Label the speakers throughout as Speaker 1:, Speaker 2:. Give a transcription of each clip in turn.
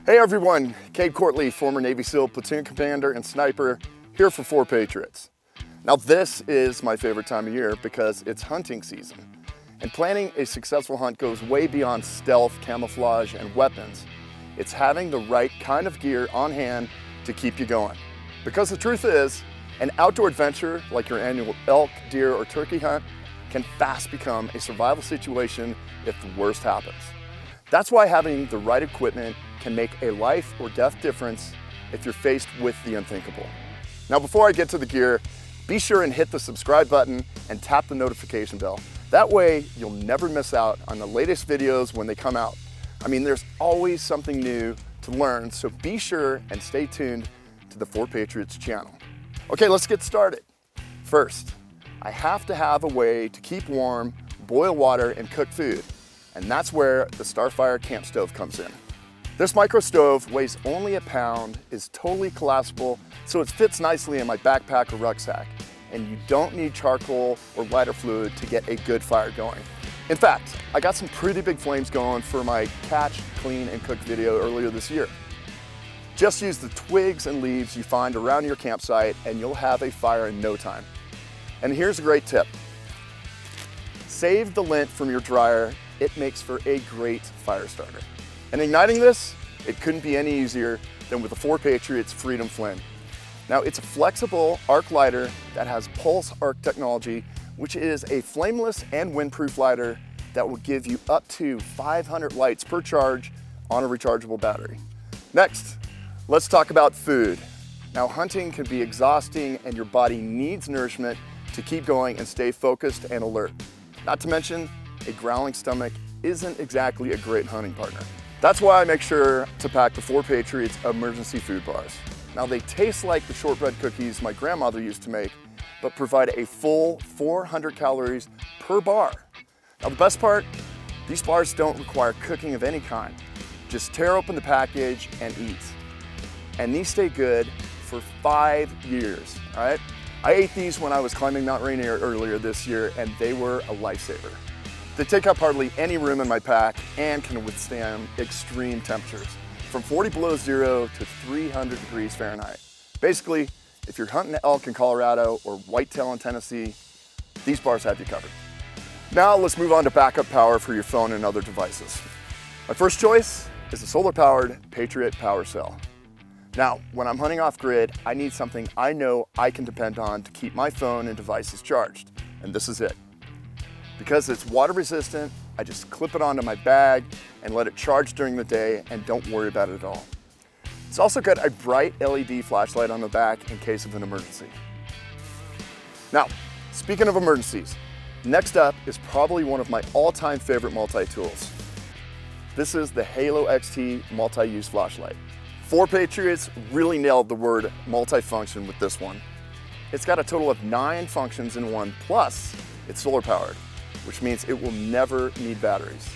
Speaker 1: Hey everyone, Cade Courtley, former Navy SEAL platoon commander and sniper, here for 4 Patriots. Now this is my favorite time of year because it's hunting season. And planning a successful hunt goes way beyond stealth, camouflage, and weapons. It's having the right kind of gear on hand to keep you going. Because the truth is, an outdoor adventure like your annual elk, deer, or turkey hunt can fast become a survival situation if the worst happens. That's why having the right equipment can make a life or death difference if you're faced with the unthinkable. Now before I get to the gear, be sure and hit the subscribe button and tap the notification bell. That way you'll never miss out on the latest videos when they come out. I mean, there's always something new to learn, so be sure and stay tuned to the 4 Patriots channel. Okay, let's get started. First, I have to have a way to keep warm, boil water, and cook food. And that's where the Starfire camp stove comes in. This micro stove weighs only a pound, is totally collapsible, so it fits nicely in my backpack or rucksack. And you don't need charcoal or lighter fluid to get a good fire going. In fact, I got some pretty big flames going for my catch, clean, and cook video earlier this year. Just use the twigs and leaves you find around your campsite and you'll have a fire in no time. And here's a great tip. Save the lint from your dryer. It makes for a great fire starter. And igniting this, it couldn't be any easier than with the 4 Patriots Freedom Flame. Now it's a flexible arc lighter that has pulse arc technology, which is a flameless and windproof lighter that will give you up to 500 lights per charge on a rechargeable battery. Next, let's talk about food. Now hunting can be exhausting and your body needs nourishment to keep going and stay focused and alert. Not to mention, a growling stomach isn't exactly a great hunting partner. That's why I make sure to pack the 4 Patriots emergency food bars. Now they taste like the shortbread cookies my grandmother used to make, but provide a full 400 calories per bar. Now the best part, these bars don't require cooking of any kind. Just tear open the package and eat. And these stay good for 5 years, all right? I ate these when I was climbing Mount Rainier earlier this year and they were a lifesaver. They take up hardly any room in my pack and can withstand extreme temperatures, from 40 below zero to 300 degrees Fahrenheit. Basically, if you're hunting elk in Colorado or whitetail in Tennessee, these bars have you covered. Now let's move on to backup power for your phone and other devices. My first choice is the solar-powered Patriot Power Cell. Now, when I'm hunting off-grid, I need something I know I can depend on to keep my phone and devices charged, and this is it. Because it's water resistant, I just clip it onto my bag and let it charge during the day and don't worry about it at all. It's also got a bright LED flashlight on the back in case of an emergency. Now, speaking of emergencies, next up is probably one of my all-time favorite multi-tools. This is the Halo XT multi-use flashlight. 4 Patriots really nailed the word multi-function with this one. It's got a total of 9 functions in one, plus it's solar powered, which means it will never need batteries.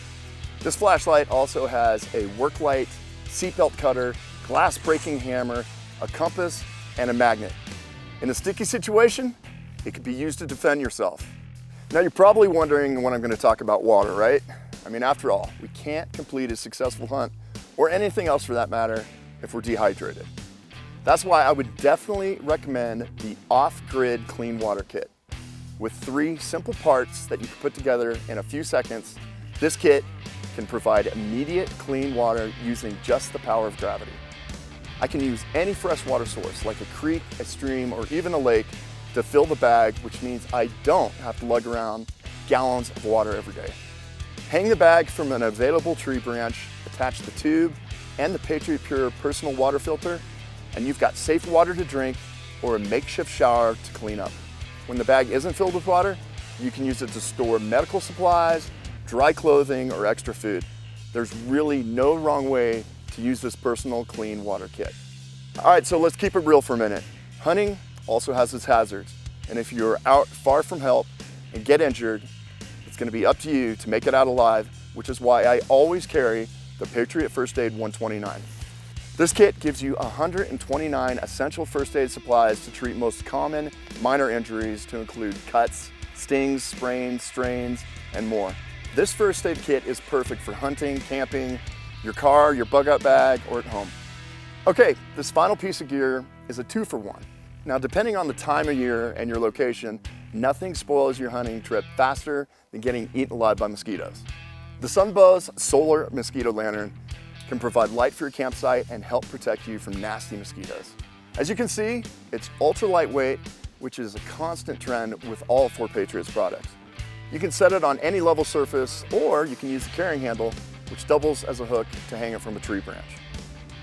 Speaker 1: This flashlight also has a work light, seatbelt cutter, glass breaking hammer, a compass, and a magnet. In a sticky situation, it could be used to defend yourself. Now you're probably wondering when I'm going to talk about water, right? I mean, after all, we can't complete a successful hunt, or anything else for that matter, if we're dehydrated. That's why I would definitely recommend the OffGrid Clean Water Kit. With 3 simple parts that you can put together in a few seconds, this kit can provide immediate clean water using just the power of gravity. I can use any freshwater source like a creek, a stream, or even a lake to fill the bag, which means I don't have to lug around gallons of water every day. Hang the bag from an available tree branch, attach the tube and the Patriot Pure personal water filter, and you've got safe water to drink or a makeshift shower to clean up. When the bag isn't filled with water, you can use it to store medical supplies, dry clothing, or extra food. There's really no wrong way to use this personal clean water kit. All right, so let's keep it real for a minute. Hunting also has its hazards, and if you're out far from help and get injured, it's gonna be up to you to make it out alive, which is why I always carry the Patriot First Aid 129. This kit gives you 129 essential first aid supplies to treat most common minor injuries, to include cuts, stings, sprains, strains, and more. This first aid kit is perfect for hunting, camping, your car, your bug out bag, or at home. Okay, this final piece of gear is a 2-for-1. Now, depending on the time of year and your location, nothing spoils your hunting trip faster than getting eaten alive by mosquitoes. The Sunbows Solar Mosquito Lantern can provide light for your campsite and help protect you from nasty mosquitoes. As you can see, it's ultra lightweight, which is a constant trend with all 4Patriots products. You can set it on any level surface, or you can use the carrying handle, which doubles as a hook to hang it from a tree branch.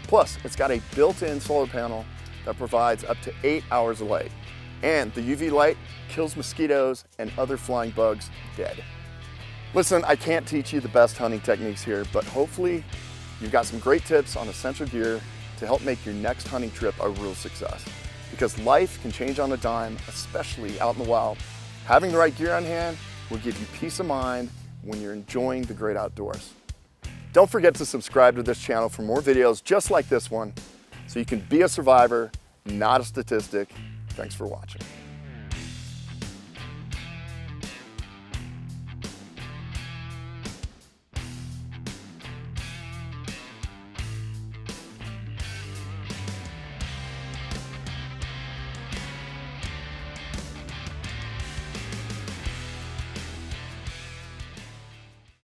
Speaker 1: Plus, it's got a built-in solar panel that provides up to 8 hours of light. And the UV light kills mosquitoes and other flying bugs dead. Listen, I can't teach you the best hunting techniques here, but hopefully you've got some great tips on essential gear to help make your next hunting trip a real success. Because life can change on a dime, especially out in the wild. Having the right gear on hand will give you peace of mind when you're enjoying the great outdoors. Don't forget to subscribe to this channel for more videos just like this one, so you can be a survivor, not a statistic. Thanks for watching.